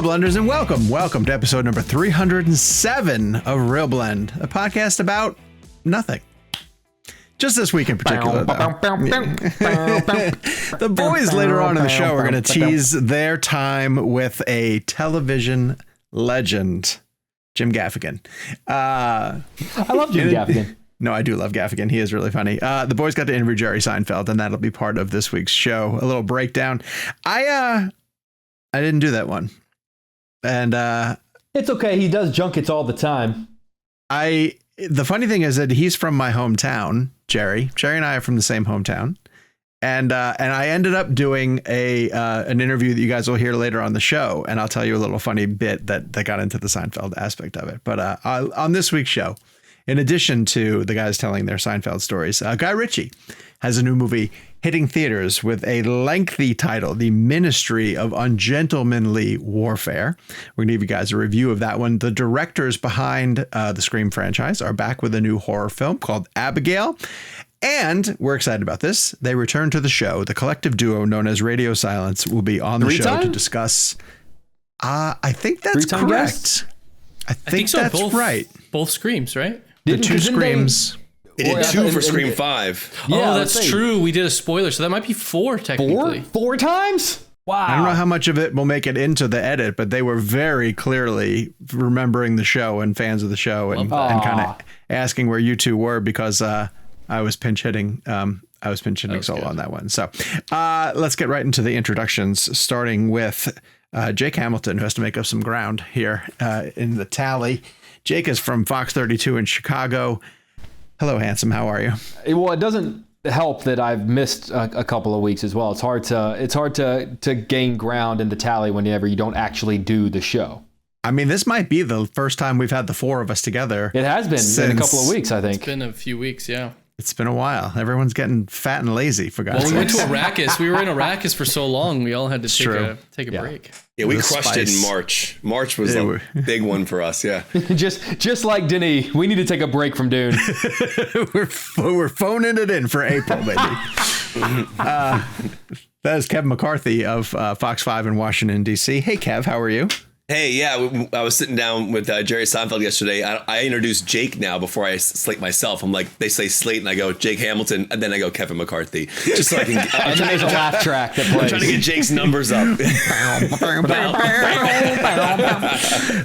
Hello, Blenders, and welcome to episode number 307 of Real Blend, a podcast about nothing. Just this week in particular, though. The boys later on in the show are going to tease their time with a television legend, Jim Gaffigan. I love Jim Gaffigan. No, I do love Gaffigan. He is really funny. The boys got to interview Jerry Seinfeld, and that'll be part of this week's show. A little breakdown. I didn't do that one. And it's okay. He does junkets all the time. The funny thing is that he's from my hometown, Jerry. Jerry and I are from the same hometown. And I ended up doing an interview that you guys will hear later on the show. And I'll tell you a little funny bit that got into the Seinfeld aspect of it. But on this week's show, in addition to the guys telling their Seinfeld stories, Guy Ritchie has a new movie hitting theaters with a lengthy title, The Ministry of Ungentlemanly Warfare. We're going to give you guys a review of that one. The directors behind the Scream franchise are back with a new horror film called Abigail. And we're excited about this. They return to the show. The collective duo known as Radio Silence will be on the show to discuss. I think that's correct. I think so. That's right. Both Screams, right? The two Screams. They did two for Scream 5. Yeah, that's true. We did a spoiler, so that might be 4 technically. Four times? Wow. I don't know how much of it will make it into the edit, but they were very clearly remembering the show and fans of the show and kind of asking where you two were because I was pinch hitting. Solo on that one. So let's get right into the introductions, starting with Jake Hamilton, who has to make up some ground here in the tally. Jake is from Fox 32 in Chicago. Hello, handsome. How are you? Well, it doesn't help that I've missed a couple of weeks as well. It's hard to gain ground in the tally whenever you don't actually do the show. I mean, this might be the first time we've had the four of us together. It has been in a couple of weeks, I think. It's been a few weeks, yeah. It's been a while. Everyone's getting fat and lazy, for God's sake. Well, we went to Arrakis. We were in Arrakis for so long. We all had to take a break. Yeah, we crushed it in March. March was a big one for us, yeah. just like Denis, we need to take a break from Dune. we're phoning it in for April, baby. That is Kevin McCarthy of Fox 5 in Washington, D.C. Hey, Kev, how are you? Hey, yeah, I was sitting down with Jerry Seinfeld yesterday. I introduced Jake now before I slate myself. I'm like, they say slate, and I go Jake Hamilton, and then I go Kevin McCarthy. Just so I can. And then there's a laugh track that plays. I'm trying to get Jake's numbers up.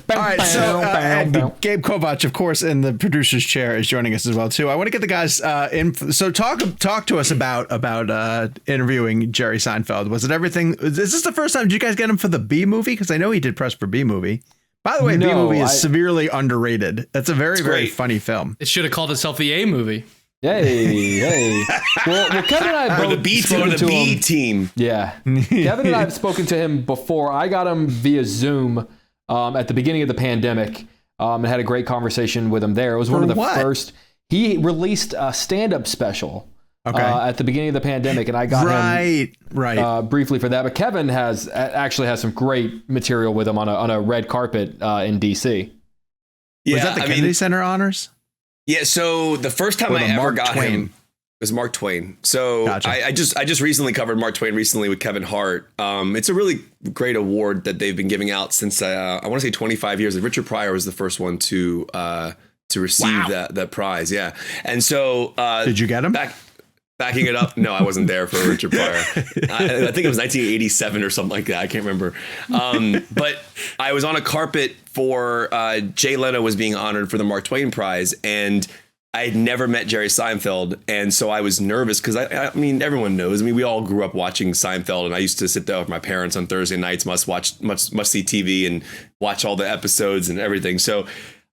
All right, so Gabe Kovac, of course, in the producer's chair, is joining us as well too. I want to get the guys in. So talk to us about interviewing Jerry Seinfeld. Was it everything? Is this the first time? Did you guys get him for the B movie? Because I know he did press for B movie. By the way, B movie is severely underrated. That's a very funny film. It should have called itself the A movie. Hey. Well, Kevin and I both or the B team. Or the B team. Yeah. Kevin and I have spoken to him before. I got him via Zoom at the beginning of the pandemic and had a great conversation with him there. It was one of the first. He released a stand-up special at the beginning of the pandemic, and I got him briefly for that. But Kevin actually has some great material with him on a red carpet in DC. Yeah, was that the Kennedy Center honors? Yeah. So the first time I ever got him was Mark Twain. So gotcha. I just recently covered Mark Twain with Kevin Hart. It's a really great award that they've been giving out since I want to say 25 years. Richard Pryor was the first one to receive that prize. Yeah. And so did you get him? Backing it up. No, I wasn't there for Richard Pryor. I think it was 1987 or something like that. I can't remember. But I was on a carpet for Jay Leno was being honored for the Mark Twain Prize. And I had never met Jerry Seinfeld. And so I was nervous because I mean, everyone knows. I mean, we all grew up watching Seinfeld. And I used to sit there with my parents on Thursday nights, must see TV and watch all the episodes and everything. So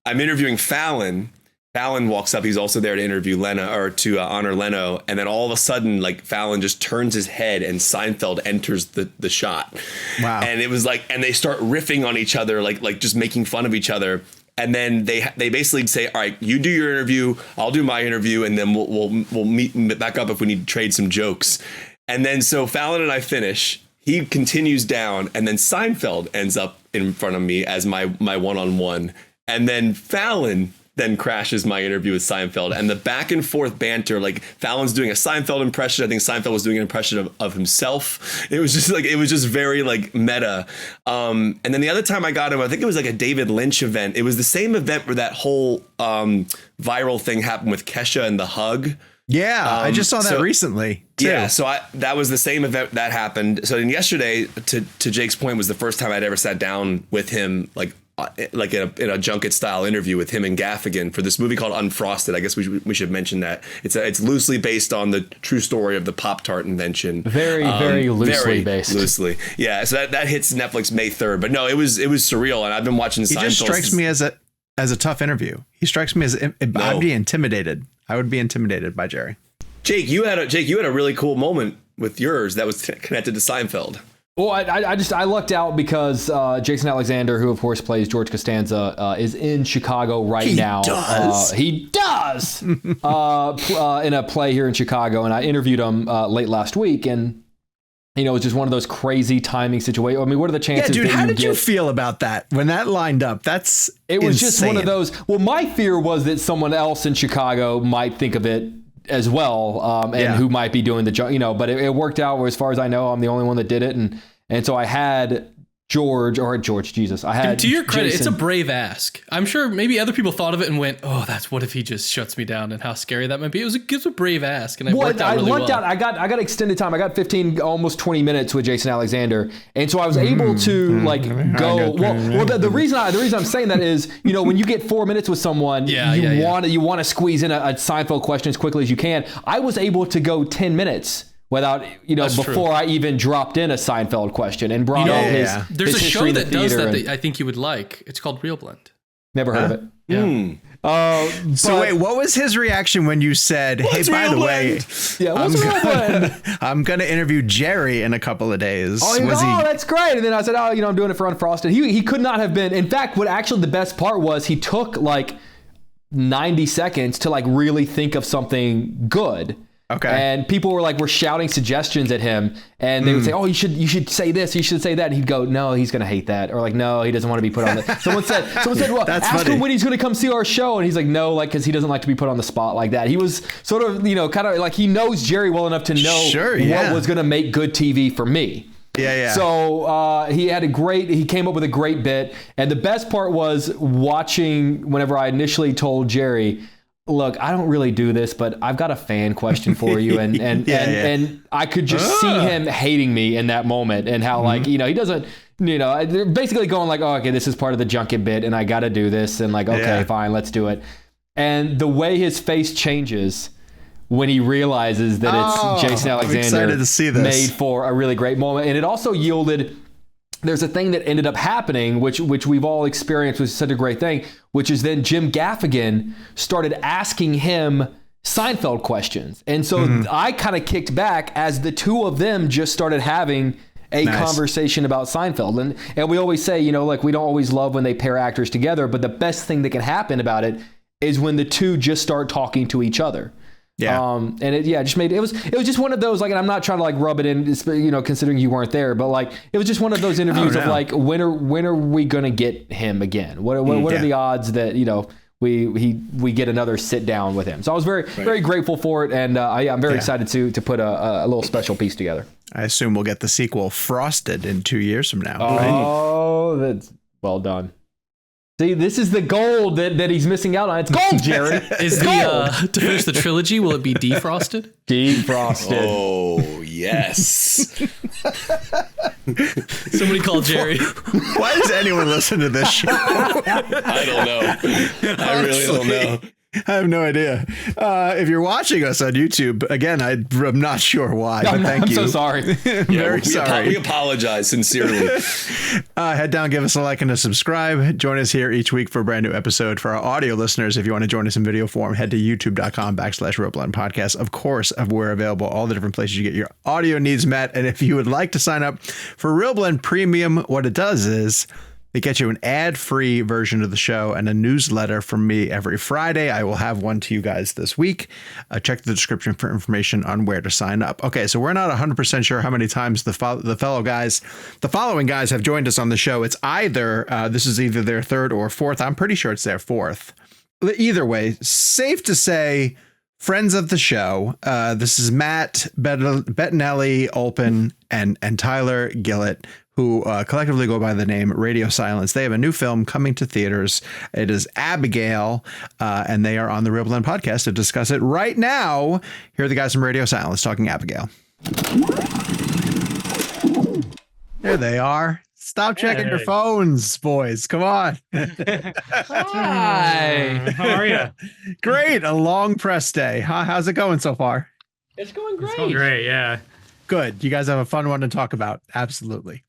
I'm interviewing Fallon. Fallon walks up. He's also there to interview Leno or to honor Leno. And then all of a sudden, like Fallon just turns his head and Seinfeld enters the shot. Wow. And it was like, and they start riffing on each other, like just making fun of each other. And then they basically say, all right, you do your interview, I'll do my interview, and then we'll meet back up if we need to trade some jokes. And then so Fallon and I finish. He continues down, and then Seinfeld ends up in front of me as my one-on-one. And then Fallon then crashes my interview with Seinfeld. And the back and forth banter, like Fallon's doing a Seinfeld impression. I think Seinfeld was doing an impression of himself. It was just very like meta. And then the other time I got him, I think it was like a David Lynch event. It was the same event where that whole viral thing happened with Kesha and the hug. Yeah, I just saw that recently, too. Yeah, so that was the same event that happened. So then yesterday, to Jake's point, was the first time I'd ever sat down with him, like in a junket style interview with him and Gaffigan for this movie called Unfrosted. I guess we should mention that it's loosely based on the true story of the Pop-Tart invention. Very loosely based. Loosely, yeah. So that hits Netflix May 3rd. But no, it was surreal, and I've been watching. He just strikes me as a tough interview. He strikes me as I'd be intimidated. I would be intimidated by Jerry. Jake, you had a really cool moment with yours that was connected to Seinfeld. Well, I lucked out because Jason Alexander, who of course plays George Costanza, is in Chicago right now. He does in a play here in Chicago, and I interviewed him late last week, and you know, it was just one of those crazy timing situations. I mean, what are the chances? Yeah, dude, how did you feel about that when that lined up? It was insane. Just one of those. Well, my fear was that someone else in Chicago might think of it as well, who might be doing the job, you know, but it worked out where, as far as I know, I'm the only one that did it. And so I had I had, to your credit, Jason. It's a brave ask. I'm sure maybe other people thought of it and went, "Oh, that's what if he just shuts me down," and how scary that might be. It was a brave ask, and it worked out really well. I got extended time. I got 15, almost 20 minutes with Jason Alexander, and so I was able to go. Well, the reason I'm saying that is, you know, when you get 4 minutes with someone, you want to squeeze in a Seinfeld question as quickly as you can. I was able to go 10 minutes. Without, you know, before I even dropped in a Seinfeld question and brought up his There's a show that does that I think you would like. It's called Real Blend. Never heard of it. Yeah. So wait, what was his reaction when you said, "Hey, by the way, I'm going to interview Jerry in a couple of days"? That's great. And then I said, "Oh, you know, I'm doing it for Unfrosted." He could not have been. In fact, what actually the best part was, he took like 90 seconds to like really think of something good. Okay. And people were shouting suggestions at him, and they would say, "Oh, you should say this, you should say that." And he'd go, "No, he's going to hate that," or like, "No, he doesn't want to be put on the." Someone said, "Well, ask him when he's going to come see our show," and he's like, "No, like, because he doesn't like to be put on the spot like that." He was sort of, you know, kind of like, he knows Jerry well enough to know what was going to make good TV for me. Yeah. So he came up with a great bit, and the best part was watching whenever I initially told Jerry, "Look, I don't really do this, but I've got a fan question for you," and I could just see him hating me in that moment, and how like, you know, he doesn't, you know, they're basically going like, "Oh, okay, this is part of the junket bit, and I got to do this," and like, "Okay, fine, let's do it." And the way his face changes when he realizes that it's Jason Alexander made for a really great moment, and it also yielded. There's a thing that ended up happening, which we've all experienced, was such a great thing, which is then Jim Gaffigan started asking him Seinfeld questions. And so I kind of kicked back as the two of them just started having a conversation about Seinfeld. And we always say, you know, like, we don't always love when they pair actors together, but the best thing that can happen about it is when the two just start talking to each other. Yeah. And it just made it was just one of those, like, and I'm not trying to like rub it in, you know, considering you weren't there, but like, it was just one of those interviews of like, when are we going to get him again? What are the odds that, you know, we get another sit down with him? So I was very grateful for it. And I'm very excited to put a little special piece together. I assume we'll get the sequel Frosted in 2 years from now. Oh, right? That's well done. See, this is the gold that he's missing out on. It's gold, Jerry. To finish the trilogy, will it be defrosted? Defrosted. Oh, yes. Somebody call Jerry. Why does anyone listen to this show? I don't know. I really don't know. I have no idea. If you're watching us on YouTube, again, I'm not sure why, but thank you. I'm so sorry. Very sorry. We apologize sincerely. Head down, give us a like and a subscribe. Join us here each week for a brand new episode. For our audio listeners, if you want to join us in video form, head to youtube.com/RealBlend Podcast. Of course, we're available all the different places you get your audio needs met. And if you would like to sign up for Real Blend Premium, what it does is it gets you an ad-free version of the show and a newsletter from me every Friday. I will have one to you guys this week. Check the description for information on where to sign up. Okay, so we're not 100% sure how many times the following guys have joined us on the show. It's this is either their third or fourth. I'm pretty sure it's their fourth. either way, safe to say, friends of the show. This is Matt Bettinelli-Olpin and Tyler Gillett, who collectively go by the name Radio Silence. They have a new film coming to theaters. It is Abigail, and they are on the Real Blend podcast to discuss it right now. Here are the guys from Radio Silence talking Abigail. There they are. Stop checking your phones, boys. Come on. Hi. How are you? Great. A long press day. How's it going so far? It's going great. It's going great, yeah. Good. You guys have a fun one to talk about. Absolutely.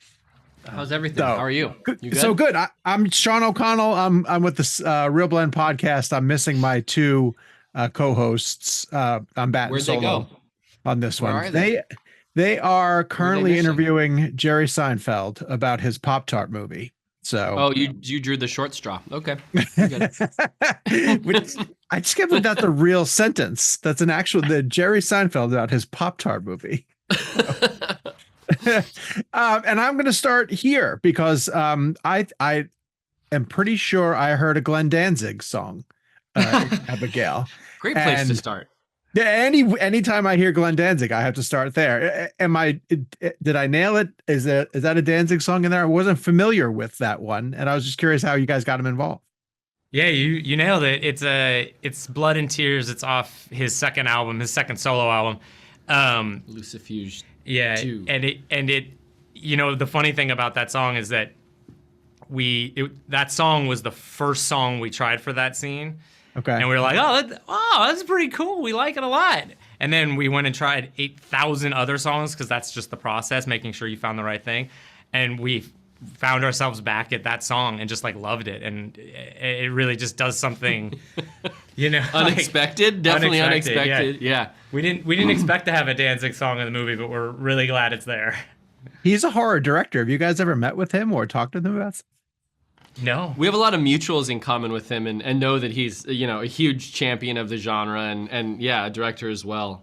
How's everything? How are you? You good? So good. I'm Sean O'Connell. I'm with the Real Blend podcast. I'm missing my two co-hosts. I'm batting Where'd they solo go? on this Where one. are they? They are currently missing? interviewing Jerry Seinfeld about his Pop-Tart movie. So Oh, you drew the short straw. Okay. I get it. Which, I just can't believe that's a real sentence. That's an actual the Jerry Seinfeld about his Pop-Tart movie. And I'm going to start here because I am pretty sure I heard a Glenn Danzig song, Abigail. Great place And to start. Yeah, anytime I hear Glenn Danzig, I have to start there. Did I nail it? Is that a Danzig song in there? I wasn't familiar with that one, and I was just curious how you guys got him involved. Yeah, you nailed it. It's Blood and Tears. It's off his second album, his second solo album. Lucifuge. Yeah, 2. and it the funny thing about that song is that that song was the first song we tried for that scene. Okay. And we were like, that's pretty cool. We like it a lot. And then we went and tried 8,000 other songs because that's just the process, making sure you found the right thing. And we found ourselves back at that song and just loved it. And it really just does something, Unexpected? Definitely unexpected. Yeah. We didn't expect to have a Danzig song in the movie, but we're really glad it's there. He's a horror director. Have you guys ever met with him or talked to him about? No. We have a lot of mutuals in common with him and know that he's, a huge champion of the genre and a director as well.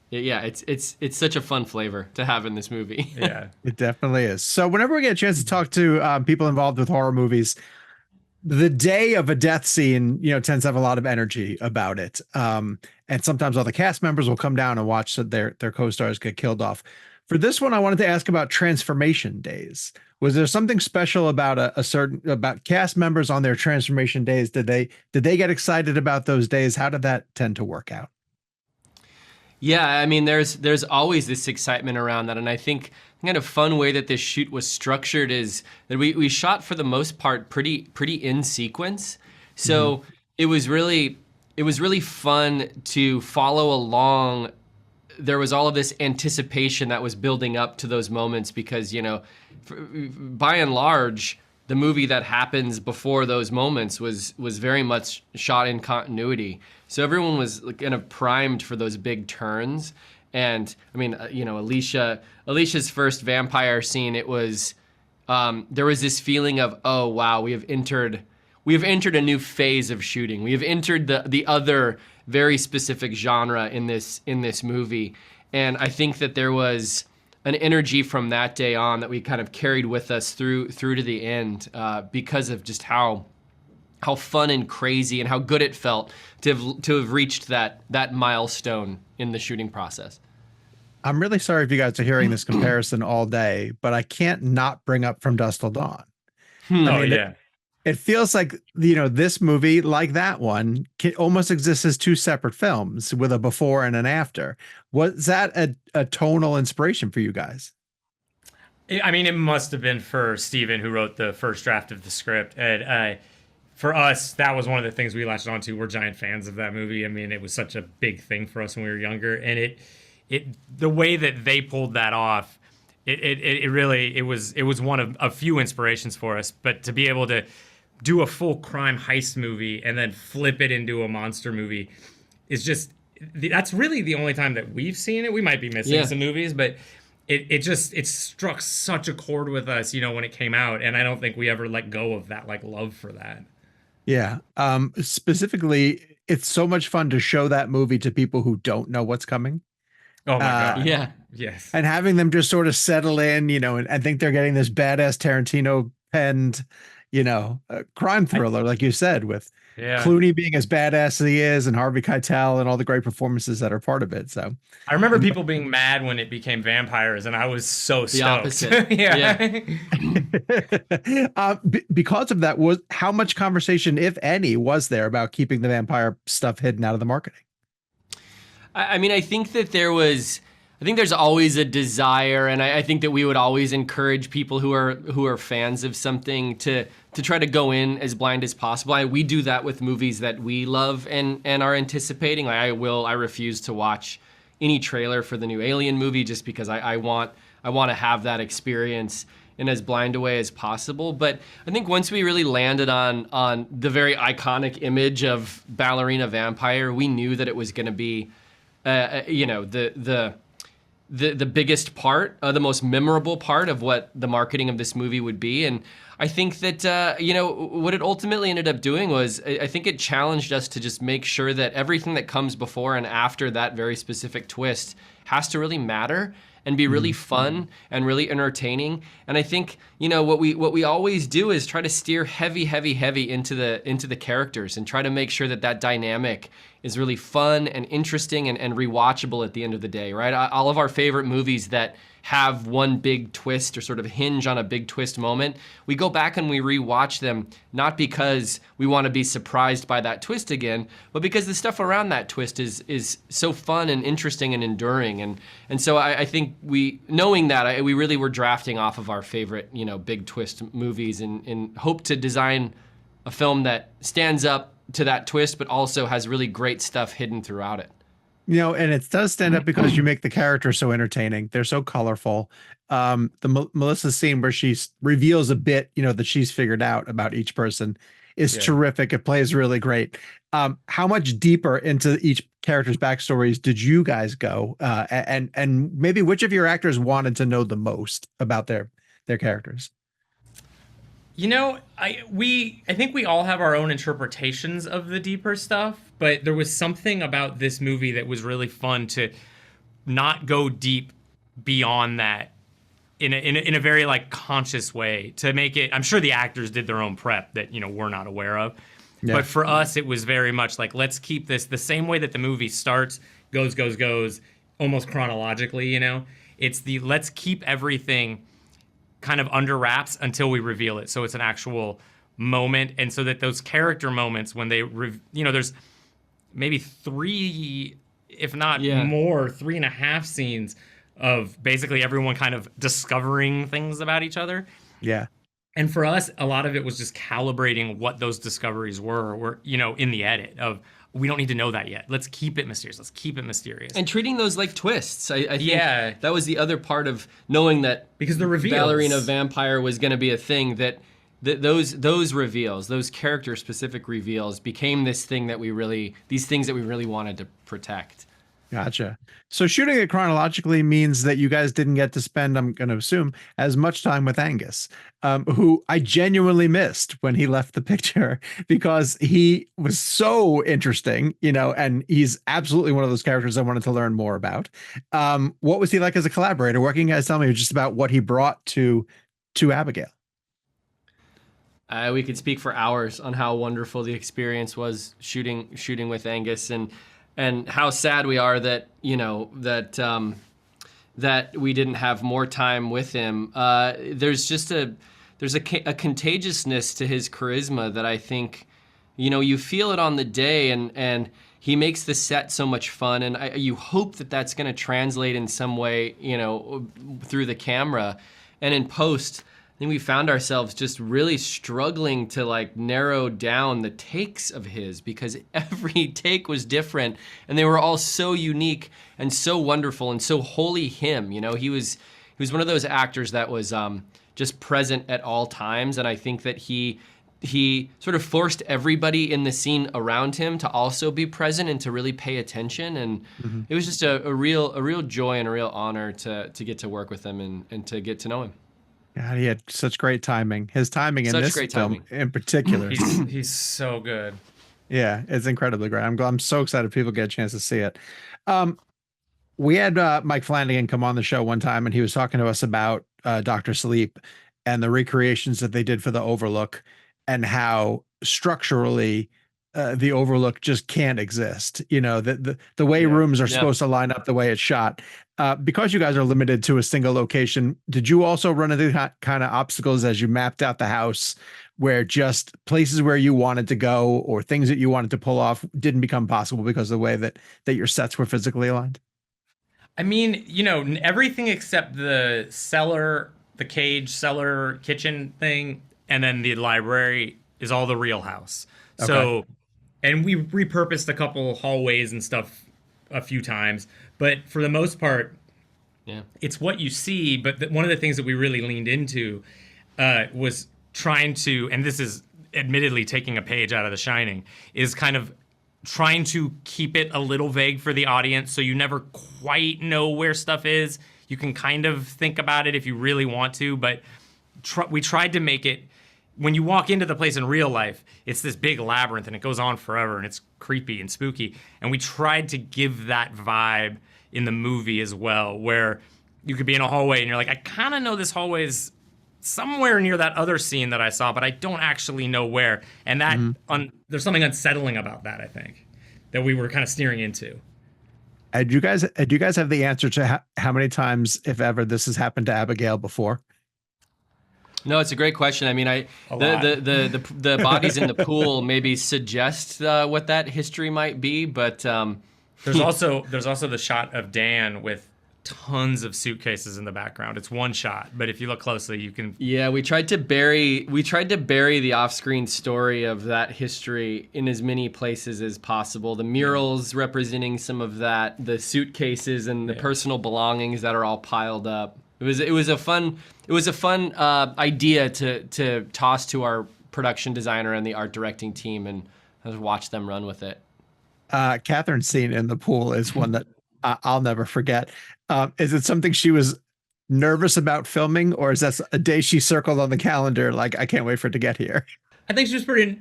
It's such a fun flavor to have in this movie. Yeah. It definitely is. So whenever we get a chance to talk to people involved with horror movies, the day of a death scene, tends to have a lot of energy about it. And sometimes all the cast members will come down and watch their co-stars get killed off. For this one, I wanted to ask about transformation days. Was there something special about about cast members on their transformation days? Did they get excited about those days? How did that tend to work out? Yeah, I mean, there's always this excitement around that, and I think kind of fun way that this shoot was structured is that we shot for the most part pretty in sequence. So it was really fun to follow along. There was all of this anticipation that was building up to those moments because, by and large, the movie that happens before those moments was very much shot in continuity. So everyone was kind of primed for those big turns. And I mean, Alicia's first vampire scene, it was, there was this feeling of, oh, wow, we have entered a new phase of shooting. We have entered the other very specific genre in this movie. And I think that there was an energy from that day on that we kind of carried with us through to the end because of just how fun and crazy and how good it felt to have reached that milestone in the shooting process. I'm really sorry if you guys are hearing this comparison all day, but I can't not bring up From Dusk Till Dawn. It feels like, this movie, like that one, almost exists as two separate films with a before and an after. Was that a tonal inspiration for you guys? I mean, it must have been for Steven, who wrote the first draft of the script. And for us, that was one of the things we latched onto. We're giant fans of that movie. I mean, it was such a big thing for us when we were younger. And the way that they pulled that off, it was one of a few inspirations for us. But to be able to do a full crime heist movie and then flip it into a monster movie is just, that's really the only time that we've seen it. We might be missing some movies, but it struck such a chord with us, when it came out. And I don't think we ever let go of that love for that. Yeah. Specifically, it's so much fun to show that movie to people who don't know what's coming. Oh my God. Yeah. Yes. And having them just sort of settle in, and think they're getting this badass Tarantino penned, a crime thriller, like you said, with Yeah. Clooney being as badass as he is, and Harvey Keitel and all the great performances that are part of it. So I remember people being mad when it became vampires, and I was so stoked. The opposite. Yeah. Because of that, was how much conversation, if any, was there about keeping the vampire stuff hidden out of the marketing? I mean, I think there's always a desire, and I think that we would always encourage people who are fans of something to try to go in as blind as possible. We do that with movies that we love and are anticipating. Like I refuse to watch any trailer for the new Alien movie just because I want to have that experience in as blind a way as possible. But I think once we really landed on the very iconic image of Ballerina Vampire, we knew that it was going to be the biggest part, the most memorable part of what the marketing of this movie would be. And I think that, what it ultimately ended up doing was, I think it challenged us to just make sure that everything that comes before and after that very specific twist has to really matter and be really fun and really entertaining. And I think, what we always do is try to steer heavy into the characters and try to make sure that dynamic is really fun and interesting and rewatchable at the end of the day, right? All of our favorite movies that have one big twist or sort of hinge on a big twist moment, we go back and we rewatch them, not because we want to be surprised by that twist again, but because the stuff around that twist is so fun and interesting and enduring. And so I think knowing that, we really were drafting off of our favorite, big twist movies and hope to design a film that stands up to that twist, but also has really great stuff hidden throughout it. And it does stand up because you make the characters so entertaining. They're so colorful. The Melissa scene where she reveals a bit, that she's figured out about each person is terrific. It plays really great. How much deeper into each character's backstories did you guys go? And maybe which of your actors wanted to know the most about their characters? I think we all have our own interpretations of the deeper stuff, but there was something about this movie that was really fun to not go deep beyond that in a very conscious way to make it. I'm sure the actors did their own prep that we're not aware of, but for us it was very much like, let's keep this the same way that the movie starts, goes almost chronologically. It's let's keep everything kind of under wraps until we reveal it, so it's an actual moment, and so that those character moments when they there's maybe 3, if not more, 3.5 scenes of basically everyone kind of discovering things about each other. And for us, a lot of it was just calibrating what those discoveries were in the edit of, we don't need to know that yet. Let's keep it mysterious. And treating those like twists. I think that was the other part of knowing that, because the reveals, Ballerina Vampire was going to be a thing, that those reveals, those character specific reveals, became these things that we really wanted to protect. Gotcha. So shooting it chronologically means that you guys didn't get to spend, I'm going to assume, as much time with Angus, who I genuinely missed when he left the picture, because he was so interesting, and he's absolutely one of those characters I wanted to learn more about. What was he like as a collaborator? What can you guys tell me just about what he brought to Abigail? We could speak for hours on how wonderful the experience was shooting with Angus, and how sad we are that that we didn't have more time with him. There's a contagiousness to his charisma that I think, you feel it on the day, and he makes the set so much fun, and you hope that that's going to translate in some way, through the camera, and in post. I think we found ourselves just really struggling to narrow down the takes of his, because every take was different and they were all so unique and so wonderful and so wholly him. He was one of those actors that was just present at all times, and I think that he sort of forced everybody in the scene around him to also be present and to really pay attention, and it was just a real joy and a real honor to get to work with him and to get to know him. God, he had such great timing. His timing in this film in particular. He's so good. Yeah, it's incredibly great. I'm so excited people get a chance to see it. We had Mike Flanagan come on the show one time, and he was talking to us about Dr. Sleep and the recreations that they did for The Overlook. and how structurally the Overlook just can't exist. You know, the way rooms are supposed to line up, the way it's shot. Because you guys are limited to a single location, did you also run into kind of obstacles as you mapped out the house, where just places where you wanted to go or things that you wanted to pull off didn't become possible because of the way that your sets were physically aligned? I mean, you know, everything except the cellar, the cage, cellar, kitchen thing, and then the library is all the real house. Okay. So, and we repurposed a couple hallways and stuff a few times, but for the most part, it's what you see. But one of the things that we really leaned into was trying to, and this is admittedly taking a page out of The Shining, is kind of trying to keep it a little vague for the audience, so you never quite know where stuff is. You can kind of think about it if you really want to, but we tried to make it, when you walk into the place in real life, it's this big labyrinth and it goes on forever and it's creepy and spooky. And we tried to give that vibe in the movie as well, where you could be in a hallway and you're like, I kind of know this hallway is somewhere near that other scene that I saw, but I don't actually know where. And that there's something unsettling about that, I think, that we were kind of steering into. Do you guys have the answer to how many times, if ever, this has happened to Abigail before? No, it's a great question. I mean, the bodies in the pool maybe suggest what that history might be, but there's also the shot of Dan with tons of suitcases in the background. It's one shot, but if you look closely, you can. Yeah, we tried to bury the off-screen story of that history in as many places as possible. The murals representing some of that, the suitcases and the personal belongings that are all piled up. It was a fun idea to toss to our production designer and the art directing team, and just watch them run with it. Catherine's scene in the pool is one that I'll never forget. Is it something she was nervous about filming, or is that a day she circled on the calendar like, I can't wait for it to get here? I think she was pretty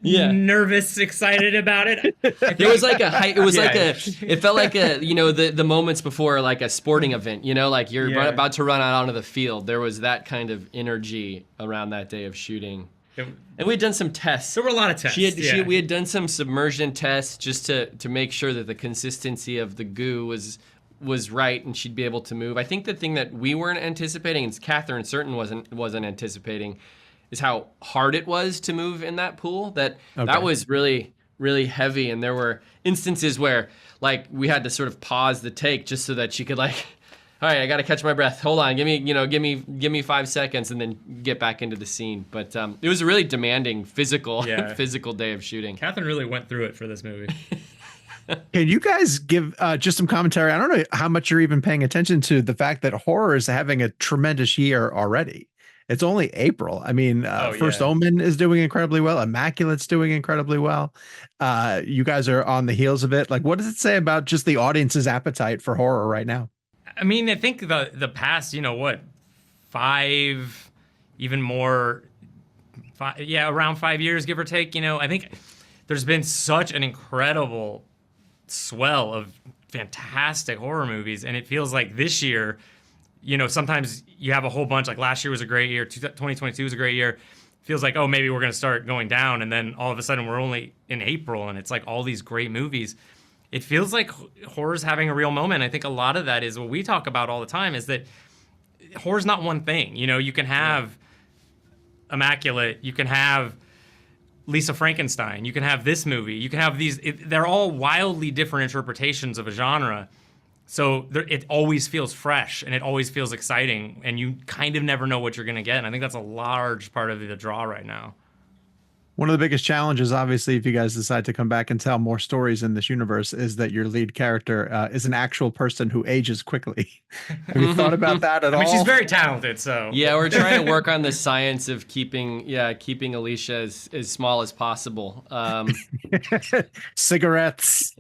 nervous, excited about it. It was like it felt like the moments before like a sporting event, like you're about to run out onto the field. There was that kind of energy around that day of shooting. And we had done some tests. There were a lot of tests. We had done some submersion tests just to make sure that the consistency of the goo was right and she'd be able to move. I think the thing that we weren't anticipating, and Catherine certain wasn't anticipating, is how hard it was to move in that pool. That was really, really heavy, and there were instances where like we had to sort of pause the take just so that she could like, all right, I got to catch my breath. Hold on, give me 5 seconds, and then get back into the scene. But it was a really demanding physical day of shooting. Catherine really went through it for this movie. Can you guys give just some commentary? I don't know how much you're even paying attention to the fact that horror is having a tremendous year already. It's only April. I mean, First Omen is doing incredibly well. Immaculate's doing incredibly well. You guys are on the heels of it. Like, what does it say about just the audience's appetite for horror right now? I mean, I think the past, 5, even more, around 5 years, give or take, I think there's been such an incredible swell of fantastic horror movies. And it feels like this year, sometimes you have a whole bunch, like last year was a great year, 2022 was a great year. Feels like, maybe we're going to start going down. And then all of a sudden we're only in April and it's like all these great movies. It feels like horror's having a real moment. I think a lot of that is what we talk about all the time, is that horror's not one thing. You can have Immaculate, you can have Lisa Frankenstein, you can have this movie, you can have these. They're all wildly different interpretations of a genre. So it always feels fresh and it always feels exciting, and you kind of never know what you're going to get. And I think that's a large part of the draw right now. One of the biggest challenges, obviously, if you guys decide to come back and tell more stories in this universe, is that your lead character is an actual person who ages quickly. Have you thought about that at all? I mean, she's very talented, so. Yeah, we're trying to work on the science of keeping Alicia as small as possible. Cigarettes.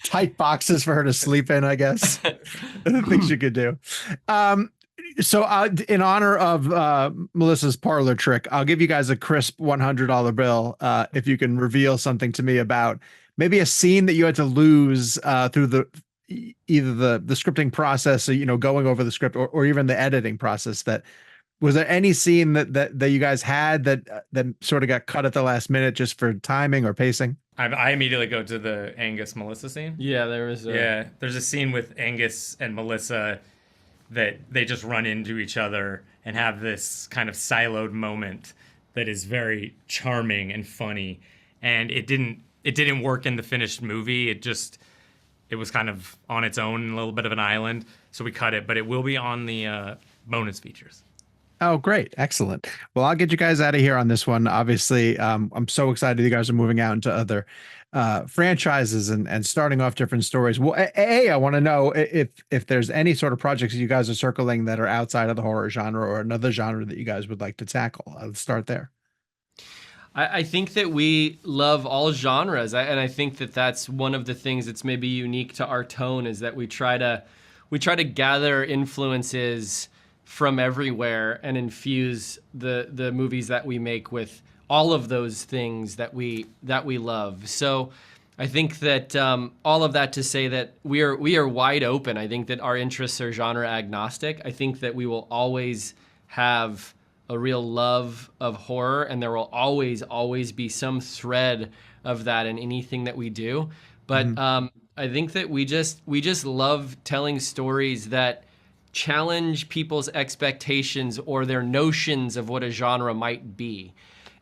Tight boxes for her to sleep in, I guess. Things you could do. So in honor of Melissa's parlor trick, I'll give you guys a crisp $100 bill if you can reveal something to me about maybe a scene that you had to lose through either the scripting process, going over the script, or even the editing process that Was there any scene that you guys had that sort of got cut at the last minute just for timing or pacing? I immediately go to the Angus Melissa scene. Yeah, there was. There's a scene with Angus and Melissa that they just run into each other and have this kind of siloed moment that is very charming and funny. And it didn't work in the finished movie. It was kind of on its own, a little bit of an island. So we cut it, but it will be on the bonus features. Oh, great. Excellent. Well, I'll get you guys out of here on this one. Obviously, I'm so excited you guys are moving out into other franchises and starting off different stories. Well, I want to know if there's any sort of projects you guys are circling that are outside of the horror genre or another genre that you guys would like to tackle. Let's start there. I think that we love all genres, and I think that that's one of the things that's maybe unique to our tone is that we try to gather influences from everywhere and infuse the movies that we make with all of those things that we love. So I think that all of that to say that we are wide open. I think that our interests are genre agnostic. I think that we will always have a real love of horror, and there will always be some thread of that in anything that we do. But I think that we just love telling stories that challenge people's expectations or their notions of what a genre might be.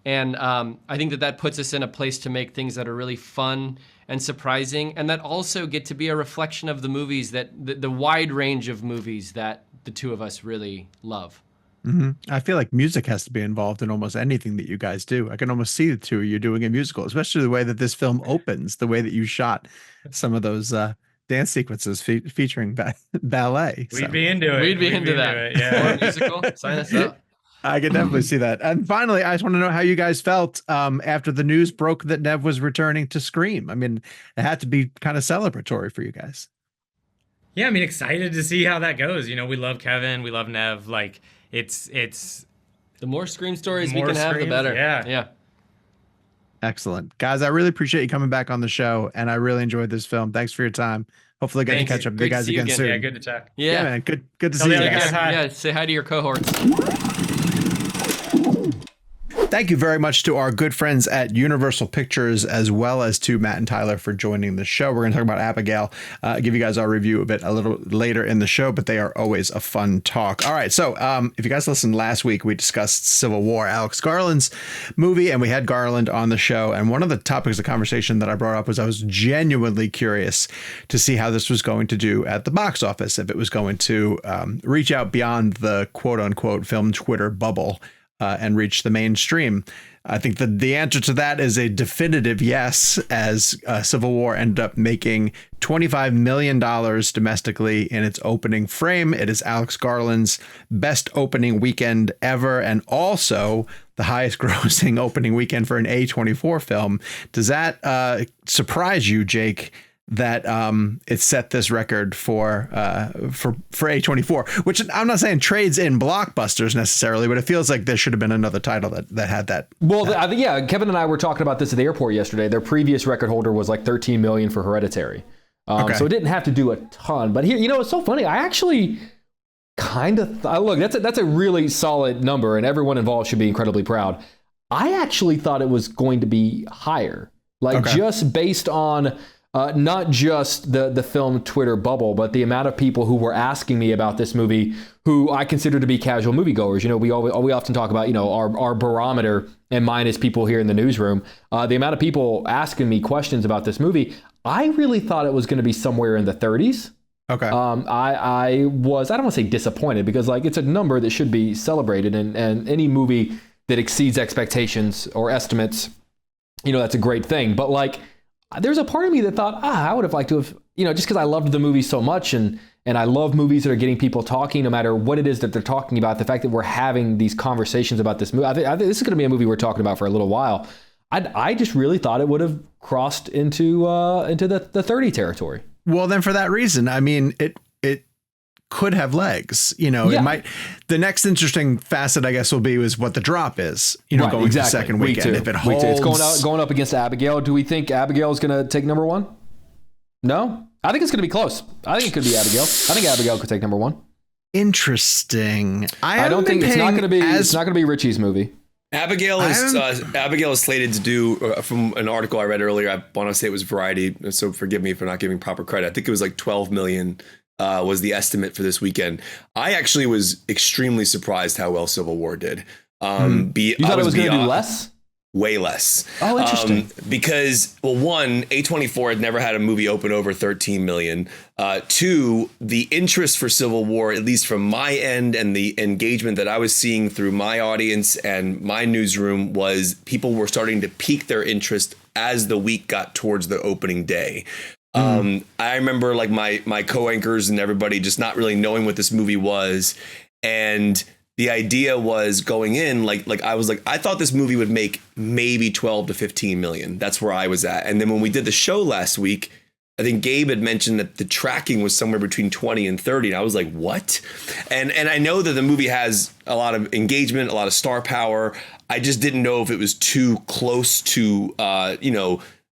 And I think that puts us in a place to make things that are really fun and surprising, and that also get to be a reflection of the movies that the wide range of movies that the two of us really love. Mm-hmm. I feel like music has to be involved in almost anything that you guys do. I can almost see the two of you doing a musical, especially the way that this film opens, the way that you shot some of those dance sequences featuring ballet. We'd be into it. We'd be into that. Yeah. Or a musical. Sign us up. I can definitely see that. And finally, I just want to know how you guys felt after the news broke that Nev was returning to Scream. I mean, it had to be kind of celebratory for you guys. Yeah, I mean, excited to see how that goes. You know, we love Kevin, we love Nev. Like, it's the more Scream stories we can have, the better. Yeah. Excellent. Guys, I really appreciate you coming back on the show, and I really enjoyed this film. Thanks for your time. Hopefully I get to catch up with you guys again soon. Yeah, good to chat. Yeah, man. Good to see you guys. Yeah, say hi to your cohorts. Thank you very much to our good friends at Universal Pictures, as well as to Matt and Tyler for joining the show. We're going to talk about Abigail, give you guys our review a little later in the show, but they are always a fun talk. All right. So if you guys listened last week, we discussed Civil War, Alex Garland's movie, and we had Garland on the show. And one of the topics of conversation that I brought up was I was genuinely curious to see how this was going to do at the box office, if it was going to reach out beyond the quote unquote film Twitter bubble and reach the mainstream. I think that the answer to that is a definitive yes, as Civil War ended up making $25 million domestically in its opening frame. It is Alex Garland's best opening weekend ever, and also the highest grossing opening weekend for an A24 film. Does that surprise you, Jake, that it set this record for A24, which I'm not saying trades in blockbusters necessarily, but it feels like there should have been another title that had that. Well, I think, yeah, Kevin and I were talking about this at the airport yesterday. Their previous record holder was like 13 million for Hereditary. So it didn't have to do a ton. But here, it's so funny. I actually kind of look, that's a really solid number, and everyone involved should be incredibly proud. I actually thought it was going to be higher, just based on not just the film Twitter bubble, but the amount of people who were asking me about this movie, who I consider to be casual moviegoers. We often talk about, our barometer, and mine is people here in the newsroom. The amount of people asking me questions about this movie, I really thought it was going to be somewhere in the 30s. Okay. I don't want to say disappointed, because it's a number that should be celebrated, and any movie that exceeds expectations or estimates, that's a great thing. But there's a part of me that thought, I would have liked to have, just because I loved the movie so much, and I love movies that are getting people talking, no matter what it is that they're talking about. The fact that we're having these conversations about this movie, I think this is going to be a movie we're talking about for a little while. I just really thought it would have crossed into the 30 territory. Well, then for that reason, I mean, it could have legs, It might. The next interesting facet, I guess, will be what the drop is, going to the second weekend. If it holds, it's going up against Abigail. Do we think Abigail is going to take number one? No, I think it's going to be close. I think it could be Abigail. I think Abigail could take number one. Interesting. I don't think it's not going to be. It's not going to be Richie's movie. Abigail is slated to do, from an article I read earlier, I want to say it was Variety, so forgive me for not giving proper credit. I think it was like 12 million was the estimate for this weekend. I actually was extremely surprised how well Civil War did. You thought it was going to do less? Way less. Oh, interesting. Because, well, one, A24 had never had a movie open over 13 million. Two, the interest for Civil War, at least from my end and the engagement that I was seeing through my audience and my newsroom, was people were starting to pique their interest as the week got towards the opening day. I remember like my co-anchors and everybody just not really knowing what this movie was. And the idea was going in, like I was like, I thought this movie would make maybe 12 to 15 million. That's where I was at. And then when we did the show last week, I think Gabe had mentioned that the tracking was somewhere between 20 and 30. And I was like, what? And I know that the movie has a lot of engagement, a lot of star power. I just didn't know if it was too close to,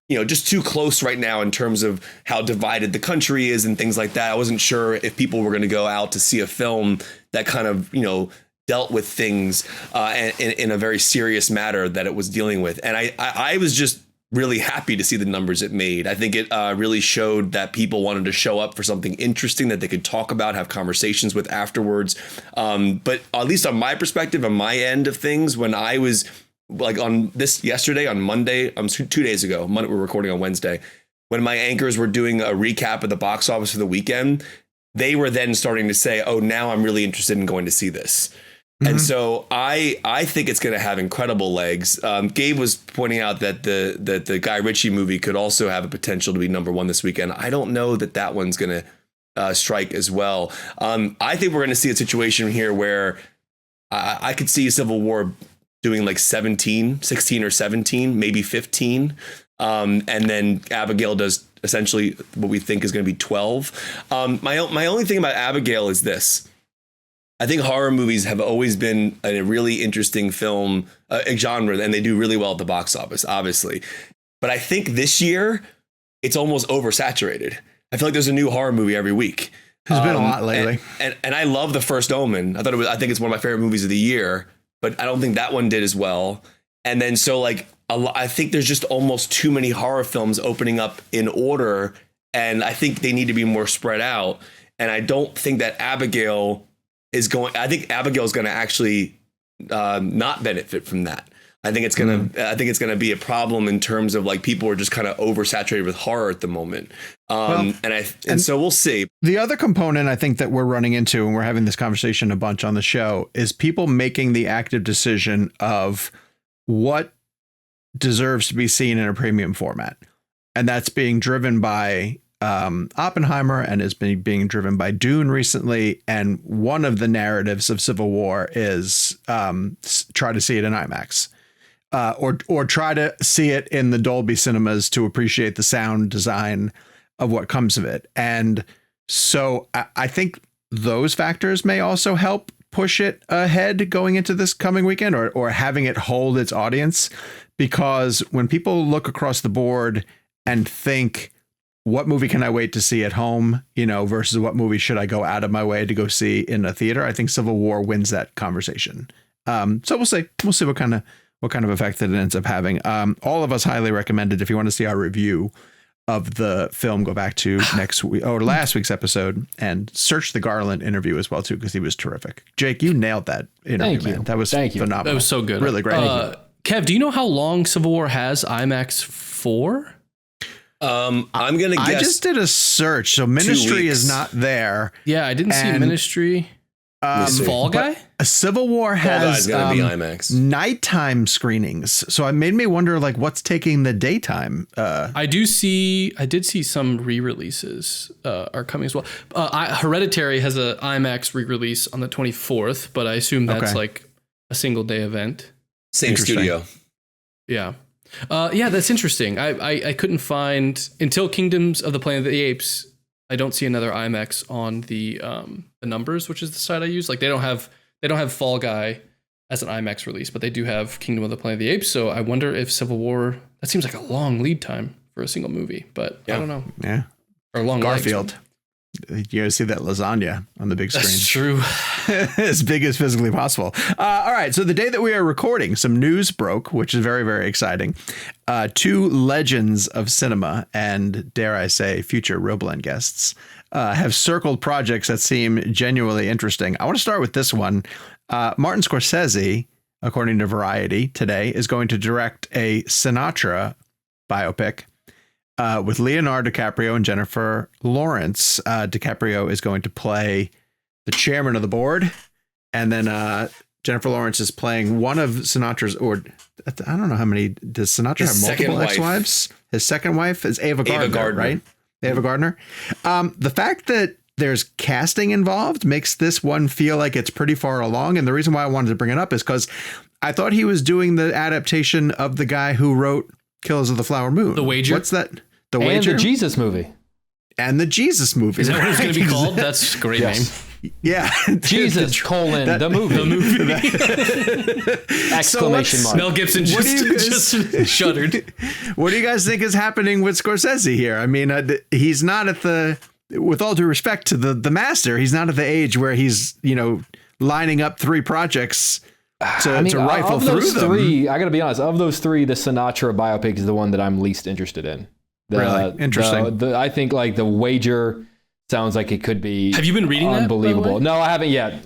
just too close right now in terms of how divided the country is and things like that. I wasn't sure if people were going to go out to see a film that kind of, dealt with things in a very serious matter that it was dealing with. And I was just really happy to see the numbers it made. I think it really showed that people wanted to show up for something interesting that they could talk about, have conversations with afterwards. But at least on my perspective, on my end of things, when I was like on this yesterday, on Monday, 2 days ago, we're recording on Wednesday, when my anchors were doing a recap of the box office for the weekend, they were then starting to say, oh, now I'm really interested in going to see this. And so I think it's going to have incredible legs. Gabe was pointing out that the Guy Ritchie movie could also have a potential to be number one this weekend. I don't know that one's going to strike as well. I think we're going to see a situation here where I could see Civil War doing like 16 or 17, maybe 15. And then Abigail does essentially what we think is going to be 12. My only thing about Abigail is this. I think horror movies have always been a really interesting film genre, and they do really well at the box office, obviously. But I think this year it's almost oversaturated. I feel like there's a new horror movie every week. There's been a lot lately, and I love The First Omen. I think it's one of my favorite movies of the year, but I don't think that one did as well. And then so like I think there's just almost too many horror films opening up in order, and I think they need to be more spread out. And I don't think that Abigail is going. I think Abigail is going to actually not benefit from that. I think it's going to be a problem in terms of like people are just kind of oversaturated with horror at the moment. So we'll see. The other component I think that we're running into, and we're having this conversation a bunch on the show, is people making the active decision of what deserves to be seen in a premium format. And that's being driven by Oppenheimer and has been being driven by Dune recently. And one of the narratives of Civil War is try to see it in IMAX or try to see it in the Dolby cinemas to appreciate the sound design of what comes of it. And so I think those factors may also help push it ahead going into this coming weekend or having it hold its audience, because when people look across the board and think, what movie can I wait to see at home, versus what movie should I go out of my way to go see in a theater? I think Civil War wins that conversation. So we'll see what kind of effect that it ends up having. All of us highly recommended, if you want to see our review of the film, go back to last week's episode and search the Garland interview as well too, because he was terrific. Jake, you nailed that interview, man. That was phenomenal. That was so good. Really great. Kev, do you know how long Civil War has IMAX for? I'm gonna guess. I just did a search, so Ministry is not there. Yeah, I didn't see Ministry. Fall Guy? A Civil War has gonna be IMAX. Nighttime screenings, so it made me wonder, like, what's taking the daytime? I did see some re-releases are coming as well. Hereditary has a IMAX re-release on the 24th, but I assume that's like a single day event. Same studio. Yeah. That's interesting. I couldn't find, until Kingdoms of the Planet of the Apes, I don't see another IMAX on the Numbers, which is the site I use. Like they don't have Fall Guy as an IMAX release, but they do have Kingdom of the Planet of the Apes. So I wonder if Civil War, that seems like a long lead time for a single movie, but I don't know. Yeah. Or long Garfield. you see that lasagna on the big screen. That's true. As big as physically possible. All right. So the day that we are recording, some news broke, which is very, very exciting. Two legends of cinema and, dare I say, future Roblend guests have circled projects that seem genuinely interesting. I want to start with this one. Martin Scorsese, according to Variety today, is going to direct a Sinatra biopic with Leonardo DiCaprio and Jennifer Lawrence. DiCaprio is going to play the chairman of the board, and then Jennifer Lawrence is playing one of Sinatra's, or I don't know how many. Does Sinatra have multiple ex-wives? His second wife is Ava Gardner, right? Ava Gardner. The fact that there's casting involved makes this one feel like it's pretty far along, and the reason why I wanted to bring it up is because I thought he was doing the adaptation of the guy who wrote Killers of the Flower Moon. The Wager. What's that? The Wager. And the Jesus movie. And the Jesus movie. Is that what it's going to be called? That's a great name. Yeah. Jesus, the movie. The movie. Exclamation mark. Mel Gibson just shuddered. What do you guys think is happening with Scorsese here? I mean, he's not at the, with all due respect to the master, he's not at the age where he's, lining up three projects to rifle through them. I got to be honest, of those three, the Sinatra biopic is the one that I'm least interested in. Really? Interesting. I think like The Wager sounds like it could be. Have you been reading that? Unbelievable. No, I haven't yet.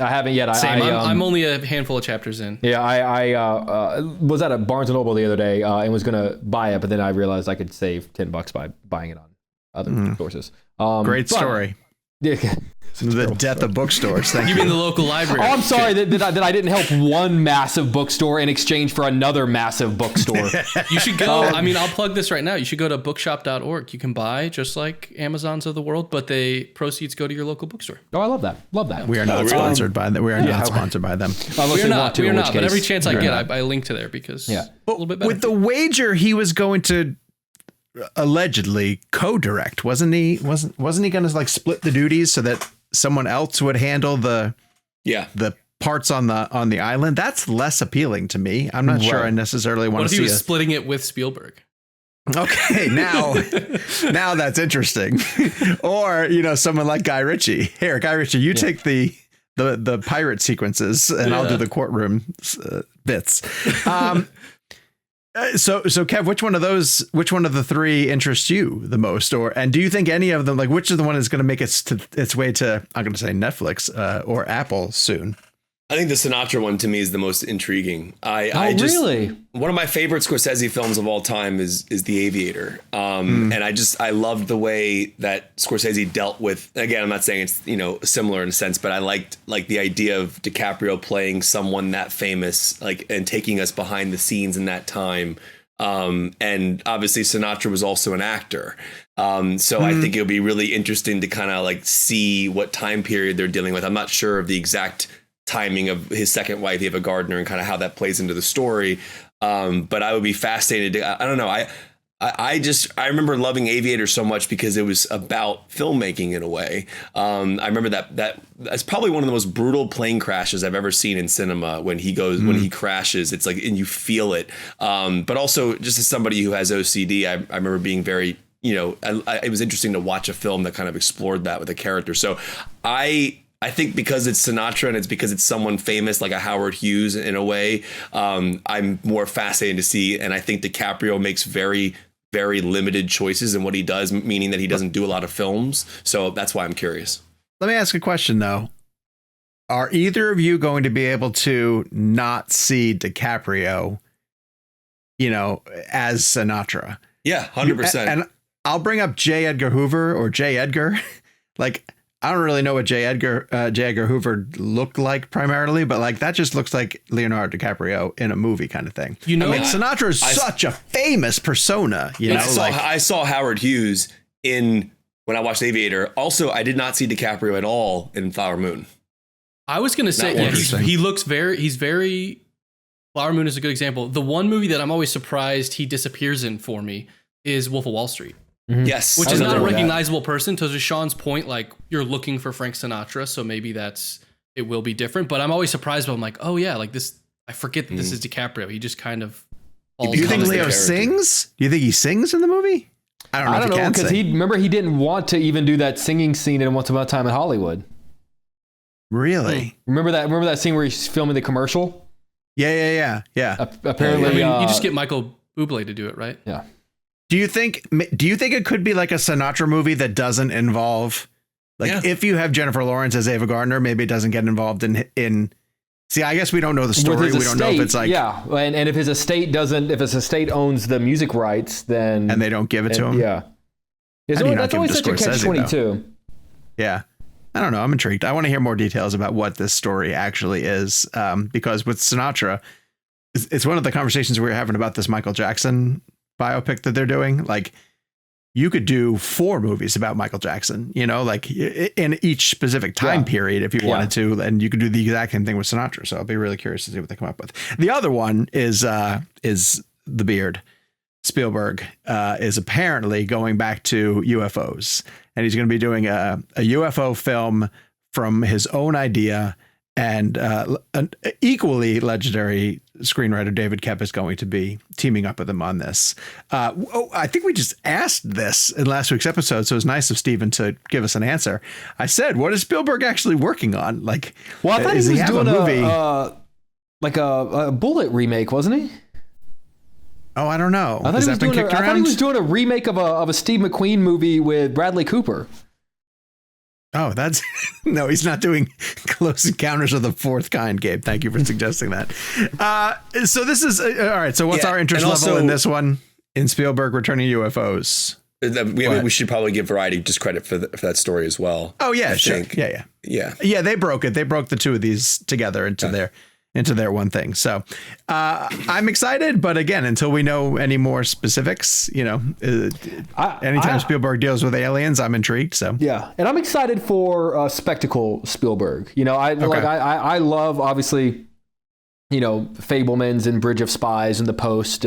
Same. I'm only a handful of chapters in. Yeah, I was at a Barnes & Noble the other day and was going to buy it, but then I realized I could save $10 by buying it on other sources. Great story. Yeah. The death of bookstores. Thank you. You mean the local library? Oh, I'm sorry that I didn't help one massive bookstore in exchange for another massive bookstore. You should go. I'll plug this right now. You should go to bookshop.org. You can buy just like Amazons of the world, but the proceeds go to your local bookstore. Oh, I love that. Love that. We are not sponsored by them. We are not sponsored by them. We are not. But every chance I get, I link to there because a little bit better. With The Wager, he was going to allegedly co-direct, wasn't he? Wasn't he going to like split the duties so that someone else would handle the parts on the island? That's less appealing to me. I'm not sure I necessarily want to see. What if he was splitting it with Spielberg? Okay, now that's interesting. Or someone like Guy Ritchie. Here, Guy Ritchie, you take the pirate sequences, and I'll do the courtroom bits. So Kev, which one of the three interests you the most, and do you think any of them, like which is the one is going to make its way to, I'm going to say Netflix or Apple soon? I think the Sinatra one to me is the most intriguing. Really? One of my favorite Scorsese films of all time is The Aviator. And I loved the way that Scorsese dealt with, again, I'm not saying it's, similar in a sense, but I liked the idea of DiCaprio playing someone that famous, and taking us behind the scenes in that time. And obviously Sinatra was also an actor. So I think it'll be really interesting to kind of see what time period they're dealing with. I'm not sure of the exact timing of his second wife, Ava Gardner, and kind of how that plays into the story. But I would be fascinated I don't know. I remember loving Aviator so much because it was about filmmaking in a way. I remember that's probably one of the most brutal plane crashes I've ever seen in cinema. When he crashes, it's and you feel it. But also just as somebody who has OCD, I remember being very, it was interesting to watch a film that kind of explored that with a character. So I think because it's Sinatra and it's because it's someone famous like a Howard Hughes in a way, I'm more fascinated to see. And I think DiCaprio makes very, very limited choices in what he does, meaning that he doesn't do a lot of films. So that's why I'm curious. Let me ask a question, though. Are either of you going to be able to not see DiCaprio, as Sinatra? Yeah, 100%. And I'll bring up J. Edgar Hoover or J. Edgar. I don't really know what J. Edgar Hoover looked like primarily, but that just looks like Leonardo DiCaprio in a movie kind of thing. Sinatra is such a famous persona. I saw Howard Hughes when I watched Aviator. Also, I did not see DiCaprio at all in Flower Moon. I was going to say, he's very, Flower Moon is a good example. The one movie that I'm always surprised he disappears in for me is Wolf of Wall Street. Mm-hmm. Yes. Which is not a recognizable person. To Sean's point, you're looking for Frank Sinatra, so maybe it will be different. But I'm always surprised, but I'm like, oh yeah, this, I forget that this is DiCaprio. He just kind of. Do you think Leo sings? Do you think he sings in the movie? I don't know if he can because he didn't want to even do that singing scene in Once Upon a Time in Hollywood. Really? Remember that scene where he's filming the commercial? Yeah. Apparently, you just get Michael Bublé to do it, right? Yeah. Do you think it could be like a Sinatra movie that doesn't involve, like, if you have Jennifer Lawrence as Ava Gardner, maybe it doesn't get involved in. See, I guess we don't know the story. We don't know if it's like, and if his estate owns the music rights, then and they don't give it to him. Yeah. That's always such a catch-22. Yeah. I don't know. I'm intrigued. I want to hear more details about what this story actually is. Because with Sinatra, it's one of the conversations we were having about this Michael Jackson biopic that they're doing. Like, you could do 4 movies about Michael Jackson, like in each specific time period if you wanted to, and you could do the exact same thing with Sinatra. So I'll be really curious to see what they come up with. The other one is The Beard. Spielberg is apparently going back to UFOs, and he's going to be doing a UFO film from his own idea. And an equally legendary screenwriter, David Koepp, is going to be teaming up with him on this. I think we just asked this in last week's episode, so it was nice of Steven to give us an answer. I said, what is Spielberg actually working on? Like, well, I thought he was doing a movie, like a Bullet remake, wasn't he? Oh, I don't know. I thought he was doing a remake of a Steve McQueen movie with Bradley Cooper. Oh, that's no, he's not doing Close Encounters of the Fourth Kind, Gabe. Thank you for suggesting that. So this is all right. So what's our interest level in this one? In Spielberg returning UFOs? We should probably give Variety just credit for that story as well. Oh, yeah, sure. Yeah. They broke it. They broke the two of these together into their one thing. So I'm excited, but again, until we know any more specifics, anytime Spielberg deals with aliens, I'm intrigued. So yeah, and I'm excited for spectacle Spielberg. I love, obviously, Fabelmans and Bridge of Spies and The Post,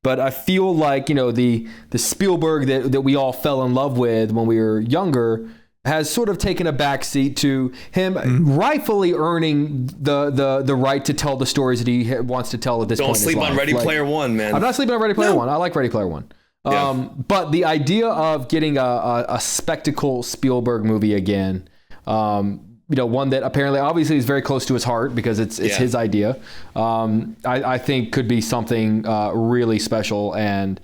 but I feel like the Spielberg that we all fell in love with when we were younger has sort of taken a backseat to him rightfully earning the right to tell the stories that he wants to tell at this point. Don't sleep on Ready Player One, man. I'm not sleeping on Ready Player One. I like Ready Player One. But the idea of getting a spectacle Spielberg movie again, one that apparently obviously is very close to his heart because it's his idea, I think could be something really special and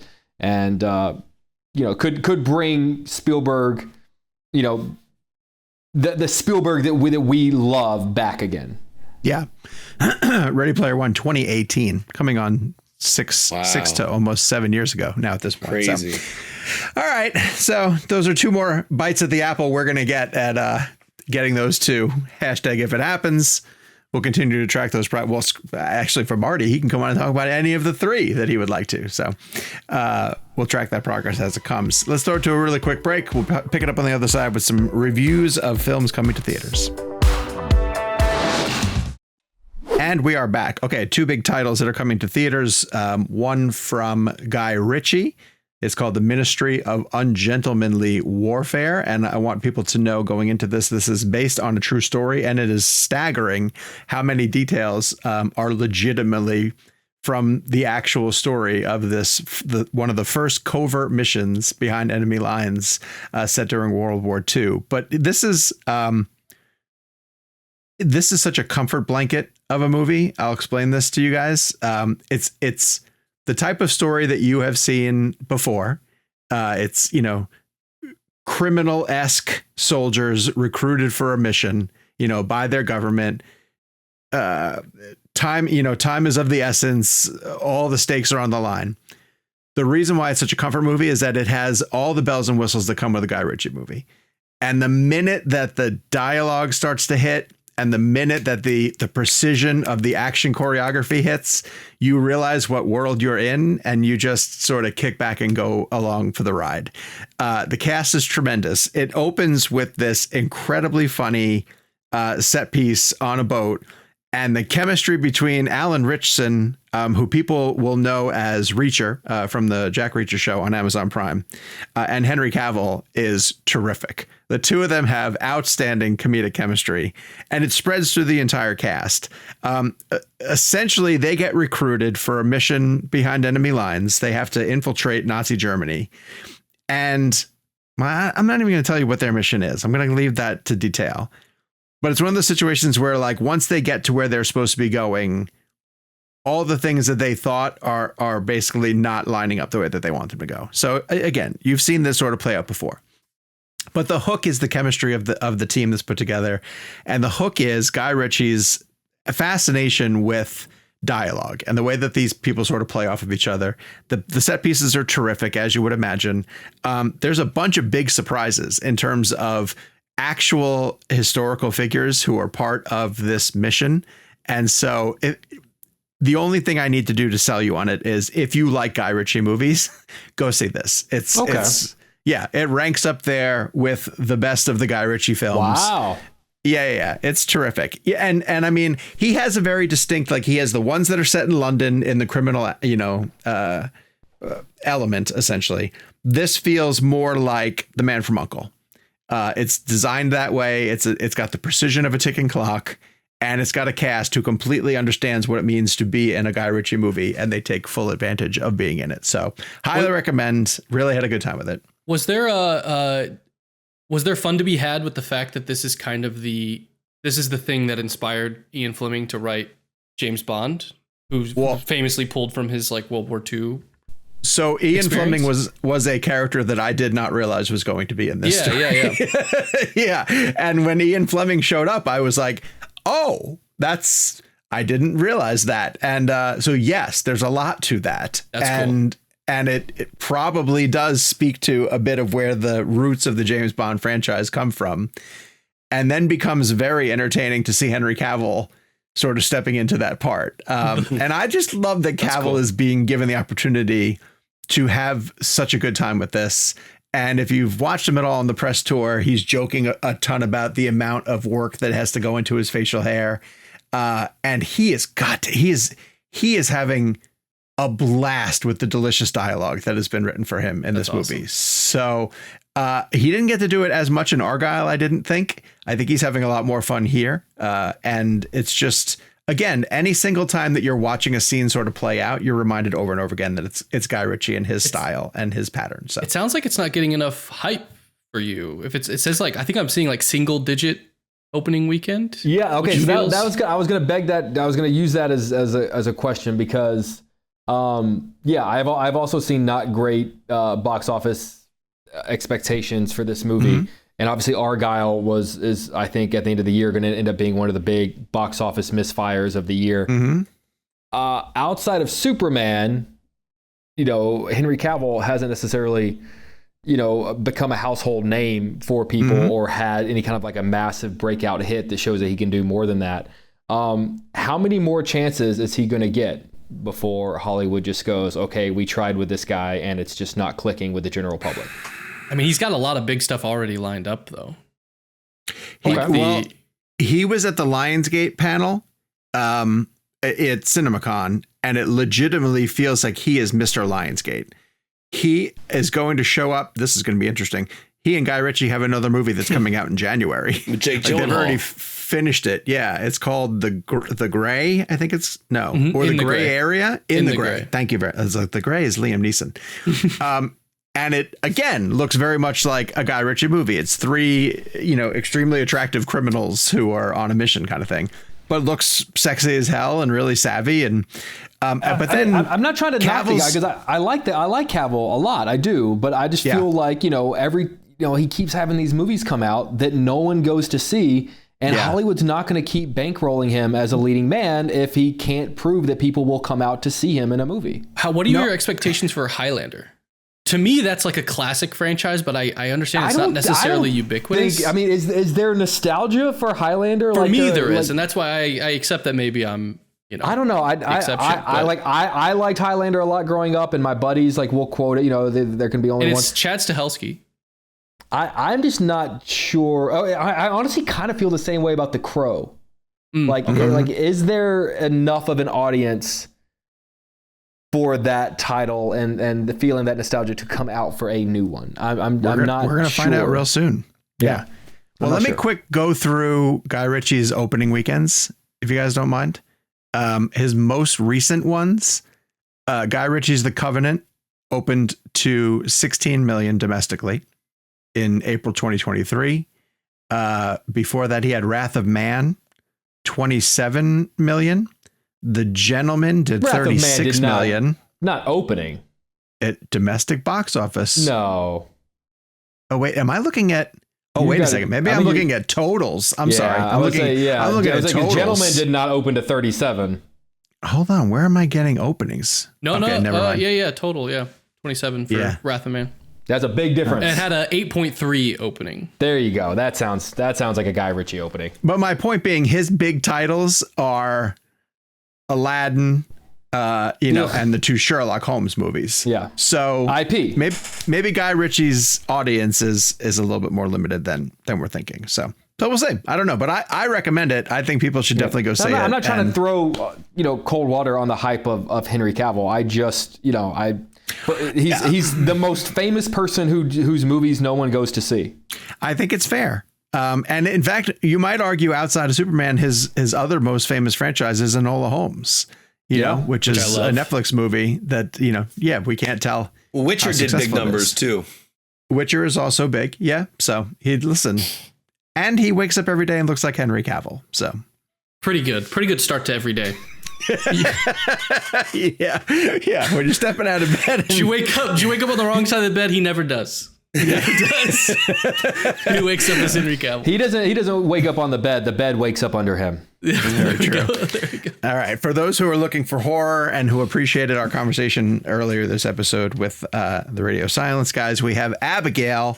could bring Spielberg, the Spielberg that we love back again. Yeah. Ready Player One, 2018, coming on six to almost 7 years ago now at this point. Crazy. So, all right. So those are 2 more bites at the apple we're going to get at getting those 2. Hashtag if it happens. We'll continue to track those. Well, actually, for Marty, he can come on and talk about any of the 3 that he would like to. So we'll track that progress as it comes. Let's throw it to a really quick break. We'll pick it up on the other side with some reviews of films coming to theaters. And we are back. Okay, 2 big titles that are coming to theaters. One from Guy Ritchie. It's called The Ministry of Ungentlemanly Warfare. And I want people to know going into this is based on a true story. And it is staggering how many details are legitimately from the actual story of one of the first covert missions behind enemy lines set during World War II. But this is such a comfort blanket of a movie. I'll explain this to you guys. It's the type of story that you have seen before. It's, criminal-esque soldiers recruited for a mission, by their government. Time is of the essence. All the stakes are on the line. The reason why it's such a comfort movie is that it has all the bells and whistles that come with a Guy Ritchie movie. And the minute that the dialogue starts to hit, and the minute that the precision of the action choreography hits, you realize what world you're in, and you just sort of kick back and go along for the ride. The cast is tremendous. It opens with this incredibly funny set piece on a boat, and the chemistry between Alan Ritchson, who people will know as Reacher from the Jack Reacher show on Amazon Prime, and Henry Cavill is terrific. The 2 of them have outstanding comedic chemistry, and it spreads through the entire cast. Essentially, they get recruited for a mission behind enemy lines. They have to infiltrate Nazi Germany. And I'm not even going to tell you what their mission is. I'm going to leave that to detail. But it's one of those situations where, like, once they get to where they're supposed to be going, all the things that they thought are basically not lining up the way that they want them to go. So again, you've seen this sort of play out before. But the hook is the chemistry of the team that's put together. And the hook is Guy Ritchie's fascination with dialogue and the way that these people sort of play off of each other. The set pieces are terrific, as you would imagine. There's a bunch of big surprises in terms of actual historical figures who are part of this mission. And so the only thing I need to do to sell you on it is, if you like Guy Ritchie movies, go see this. It ranks up there with the best of the Guy Ritchie films. Wow. Yeah. It's terrific. Yeah. And I mean, he has a very distinct, like, he has the ones that are set in London in the criminal, element, essentially. This feels more like The Man from U.N.C.L.E. It's designed that way. It's got the precision of a ticking clock, and it's got a cast who completely understands what it means to be in a Guy Ritchie movie, and they take full advantage of being in it. So highly recommend. Really had a good time with it. Was there fun to be had with the fact that this is kind of this is the thing that inspired Ian Fleming to write James Bond, who famously pulled from his, like, World War II. So Ian Fleming was a character that I did not realize was going to be in this story. Yeah. Yeah. And when Ian Fleming showed up, I was like, oh, I didn't realize that. And so, yes, there's a lot to that. That's cool. And it probably does speak to a bit of where the roots of the James Bond franchise come from, and then becomes very entertaining to see Henry Cavill sort of stepping into that part. And I just love that Cavill is being given the opportunity to have such a good time with this. And if you've watched him at all on the press tour, he's joking a ton about the amount of work that has to go into his facial hair. And he is having a blast with the delicious dialogue that has been written for him in this movie. So he didn't get to do it as much in Argylle, I didn't think. I think he's having a lot more fun here. And it's just, again, any single time that you're watching a scene sort of play out, you're reminded over and over again that it's Guy Ritchie and his style and his pattern. So it sounds like it's not getting enough hype for you. If it says, like, I think I'm seeing like single digit opening weekend. Yeah. Okay. So I was going to beg that. I was going to use that as a question, because I've also seen not great box office expectations for this movie. Mm-hmm. And obviously Argylle is I think at the end of the year going to end up being one of the big box office misfires of the year. Mm-hmm. Outside of Superman, Henry Cavill hasn't necessarily, become a household name for people, mm-hmm. or had any kind of like a massive breakout hit that shows that he can do more than that. How many more chances is he going to get before Hollywood just goes, okay, we tried with this guy and it's just not clicking with the general public? I mean, he's got a lot of big stuff already lined up, though. He was at the Lionsgate panel at CinemaCon, and it legitimately feels like he is Mr. Lionsgate. He is going to show up. This is going to be interesting. He and Guy Ritchie have another movie that's coming out in January. Jake Gyllenhaal. They've already finished it. Yeah, it's called The Gray. I think it's or The Gray Area. In the Gray. Thank you very much. Like, The Gray is Liam Neeson. And it, again, looks very much like a Guy Ritchie movie. It's three, extremely attractive criminals who are on a mission kind of thing, but looks sexy as hell and really savvy. And but then I'm not trying to knock the guy, because I like Cavill a lot. I do, but I just feel like, he keeps having these movies come out that no one goes to see. And Hollywood's not going to keep bankrolling him as a leading man if he can't prove that people will come out to see him in a movie. What are your expectations for Highlander? To me, that's like a classic franchise, but I understand it's not necessarily ubiquitous. Is there nostalgia for Highlander? For me, there is, and that's why I accept that maybe I'm, I don't know. I liked Highlander a lot growing up, and my buddies will quote it. There can be only one. It's Chad Stahelski. I'm just not sure. I honestly kind of feel the same way about The Crow. Is there enough of an audience for that title and the feeling, that nostalgia, to come out for a new one? I'm not. We're gonna find out real soon. Yeah. Well, let me quick go through Guy Ritchie's opening weekends, if you guys don't mind. His most recent ones, Guy Ritchie's The Covenant opened to 16 million domestically in April 2023. Before that, he had Wrath of Man, 27 million. The Gentleman did 36 million. Not opening. At domestic box office. No. Oh, wait. Am I looking at... Oh, wait a second. Maybe I'm looking at totals. I'm sorry. I'm looking at totals. The Gentleman did not open to 37. Hold on. Where am I getting openings? No, never mind. Yeah, total. Yeah. 27 for Wrath of Man. That's a big difference. It had a 8.3 opening. There you go. That sounds like a Guy Ritchie opening. But my point being, his big titles are Aladdin, and the 2 Sherlock Holmes movies. Yeah. So IP. Maybe Guy Ritchie's audience is a little bit more limited than we're thinking. So we'll see. I don't know, but I recommend it. I think people should definitely go see it. I'm not trying to throw cold water on the hype of Henry Cavill. I just he's the most famous person whose movies no one goes to see. I think it's fair. And in fact, you might argue outside of Superman, his other most famous franchise is Enola Holmes. Which is a Netflix movie that, we can't tell. Witcher did big numbers too. Witcher is also big. Yeah. So and he wakes up every day and looks like Henry Cavill. So pretty good start to every day. Yeah. When you're stepping out of bed. Did you wake up on the wrong side of the bed? He never does. He never does. He wakes up as Henry Cavill. He doesn't wake up on the bed. The bed wakes up under him. Very true. There we go. All right. For those who are looking for horror and who appreciated our conversation earlier this episode with the Radio Silence guys, we have Abigail.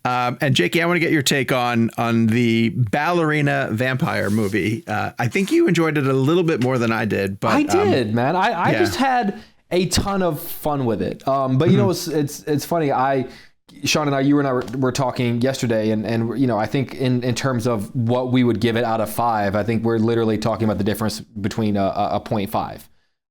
And Jakey, I want to get your take on the Ballerina vampire movie. I think you enjoyed it a little bit more than I did. But I did, man. I just had a ton of fun with it. But it's funny. Sean and I were talking yesterday, and I think in terms of what we would give it out of 5, I think we're literally talking about the difference between a 0.5.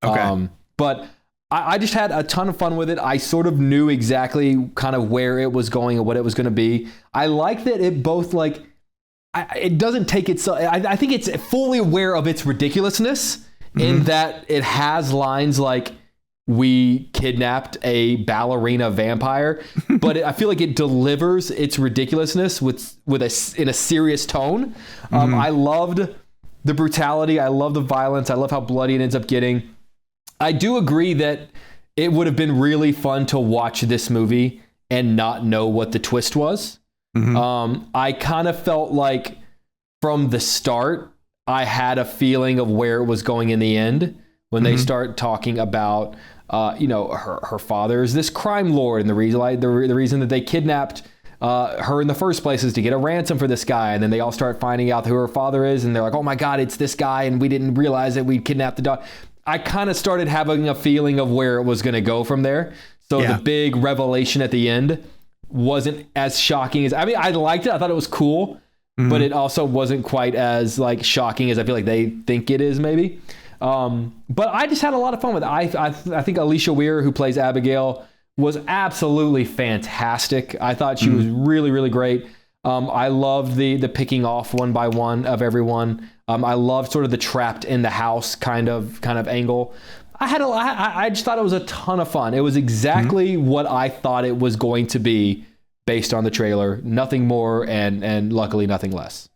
Okay. But I just had a ton of fun with it. I sort of knew exactly kind of where it was going and what it was going to be. I like that it both it doesn't take itself. I think it's fully aware of its ridiculousness in that it has lines like, "We kidnapped a ballerina vampire," but I feel like it delivers its ridiculousness in a serious tone. I loved the brutality. I love the violence. I love how bloody it ends up getting. I do agree that it would have been really fun to watch this movie and not know what the twist was. I kind of felt like from the start, I had a feeling of where it was going in the end when they start talking about her father is this crime lord, and the reason that they kidnapped her in the first place is to get a ransom for this guy, and then they all start finding out who her father is, and they're like, "Oh my God, it's this guy, and we didn't realize that we kidnapped the dog." I kind of started having a feeling of where it was going to go from there. So the big revelation at the end wasn't as shocking as I liked it. I thought it was cool, but it also wasn't quite as shocking as I feel like they think it is maybe. But I just had a lot of fun with it. I think Alicia Weir, who plays Abigail, was absolutely fantastic. I thought she was really, really great. I loved the picking off one by one of everyone. I loved sort of the trapped in the house kind of angle. I just thought it was a ton of fun. It was exactly what I thought it was going to be based on the trailer. Nothing more and luckily nothing less.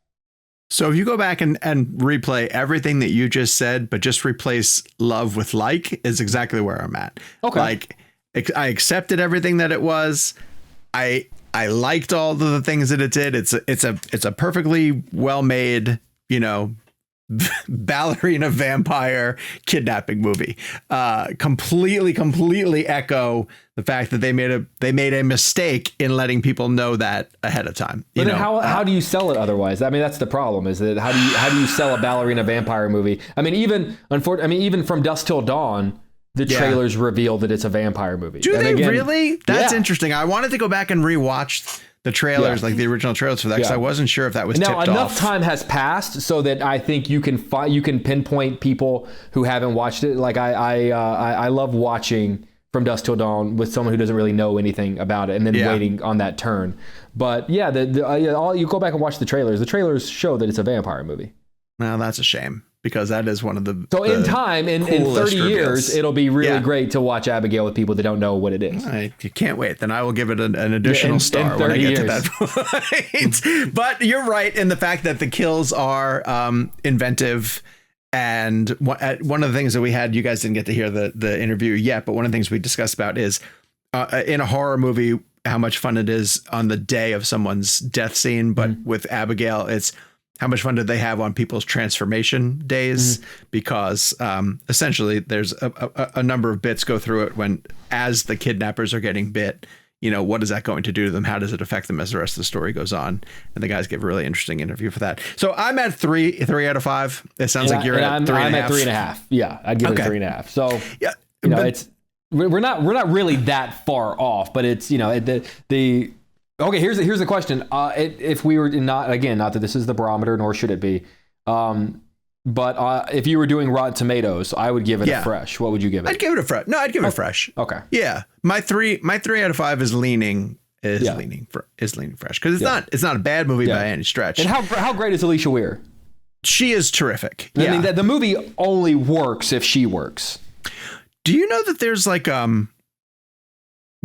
So if you go back and replay everything that you just said, but just replace love with is exactly where I'm at. Okay. I accepted everything that it was. I liked all of the things that it did. It's a perfectly well-made, ballerina vampire kidnapping movie. Completely echo the fact that they made a mistake in letting people know that ahead of time. But then how do you sell it otherwise? I mean, that's the problem. Is that how do you sell a ballerina vampire movie? I mean, even from Dusk Till Dawn, the trailers reveal that it's a vampire movie. Do they really? That's interesting. I wanted to go back and rewatch the trailers, like the original trailers for that, because I wasn't sure if that was tipped off. Now, enough time has passed so that I think you can pinpoint people who haven't watched it. Like I love watching From Dusk Till Dawn with someone who doesn't really know anything about it, and then waiting on that turn. But you go back and watch the trailers. The trailers show that it's a vampire movie. Well, that's a shame. because that is one of the. So in time, in 30 years, it'll be really great to watch Abigail with people that don't know what it is. You can't wait. Then I will give it an additional star when I get to that point. But you're right in the fact that the kills are inventive. And one of the things that we had, you guys didn't get to hear the interview yet, but one of the things we discussed about is in a horror movie, how much fun it is on the day of someone's death scene. But with Abigail, it's how much fun did they have on people's transformation days? Because essentially there's a number of bits go through it as the kidnappers are getting bit. What is that going to do to them? How does it affect them as the rest of the story goes on? And the guys give a really interesting interview for that. So I'm at 3 out of 5. It sounds like you're at 3.5. I'm at 3.5. Yeah, I'd give it a 3.5. So yeah, it's we're not really that far off, but it's the okay. Here's the question. If we were not that this is the barometer, nor should it be. But if you were doing Rotten Tomatoes, I would give it a fresh. What would you give it? I'd give it a fresh. No, I'd give it a fresh. Okay. Yeah, my 3 out of 5 is leaning fresh because it's not a bad movie by any stretch. And how great is Alicia Weir? She is terrific. I mean, the movie only works if she works. Do you know that there's like well,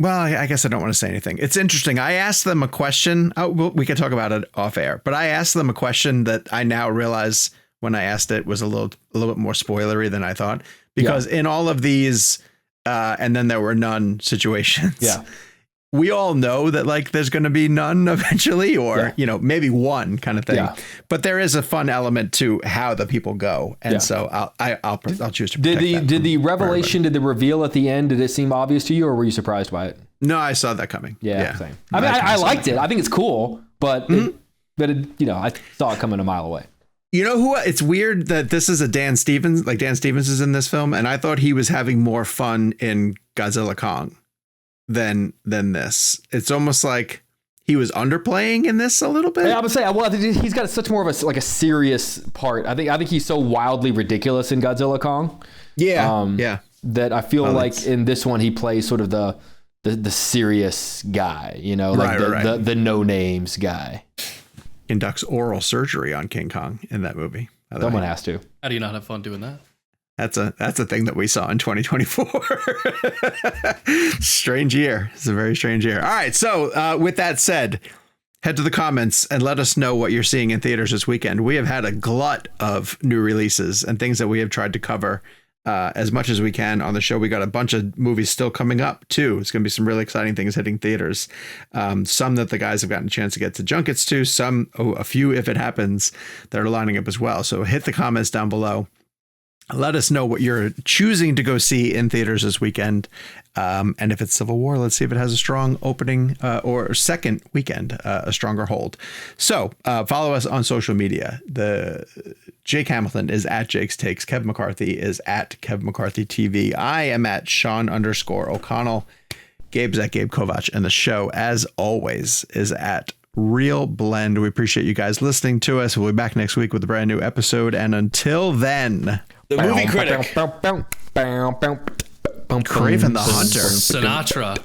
I guess I don't want to say anything. It's interesting. I asked them a question. We can talk about it off air, but I asked them a question that I now realize when I asked it was a little bit more spoilery than I thought, because in all of these and then there were none situations. Yeah. We all know that like there's going to be none eventually, or maybe one kind of thing. Yeah. But there is a fun element to how the people go, and so I'll choose to. Did the revelation, did the reveal at the end? Did it seem obvious to you, or were you surprised by it? No, I saw that coming. Yeah. Same. I mean, I liked it. I think it's cool, but I saw it coming a mile away. You know who? It's weird that this is a Dan Stevens. Like Dan Stevens is in this film, and I thought he was having more fun in Godzilla Kong than this. It's almost like he was underplaying in this a little bit. Yeah, I would say, I think he's got such more of a serious part. I think he's so wildly ridiculous in Godzilla Kong. Yeah, that I feel like in this one he plays sort of the serious guy. The no names guy. Conducts oral surgery on King Kong in that movie. Someone has to. How do you not have fun doing that? That's a thing that we saw in 2024. Strange year. It's a very strange year. All right. So with that said, head to the comments and let us know what you're seeing in theaters this weekend. We have had a glut of new releases and things that we have tried to cover as much as we can on the show. We got a bunch of movies still coming up too. It's going to be some really exciting things hitting theaters. Some that the guys have gotten a chance to get to junkets to, a few, if it happens, that are lining up as well. So hit the comments down below. Let us know what you're choosing to go see in theaters this weekend. And if it's Civil War, let's see if it has a strong opening or second weekend, a stronger hold. So follow us on social media. Jake Hamilton is at Jake's Takes. Kev McCarthy is at Kev McCarthy TV. I am at Sean_O'Connell. Gabe's at Gabe Kovac. And the show, as always, is at Real Blend. We appreciate you guys listening to us. We'll be back next week with a brand new episode. And until then, the movie critic. Craven the Hunter. Sinatra.